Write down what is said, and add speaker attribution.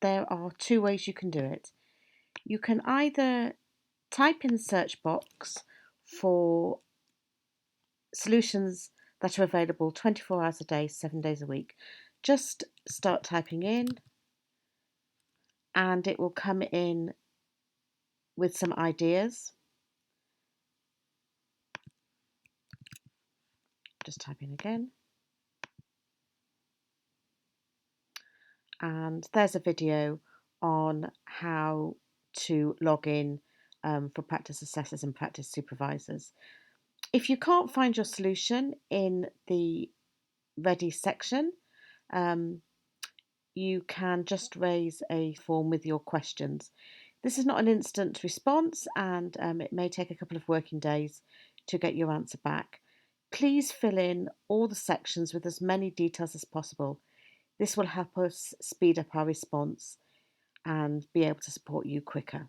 Speaker 1: there are two ways you can do it. You can either type in the search box for solutions that are available 24 hours a day, 7 days a week. Just start typing in and it will come in with some ideas. Just type in again. And there's a video on how to log in for practice assessors and practice supervisors. If you can't find your solution in the Ready section, you can just raise a form with your questions. This is not an instant response and it may take a couple of working days to get your answer back. Please fill in all the sections with as many details as possible. This will help us speed up our response and be able to support you quicker.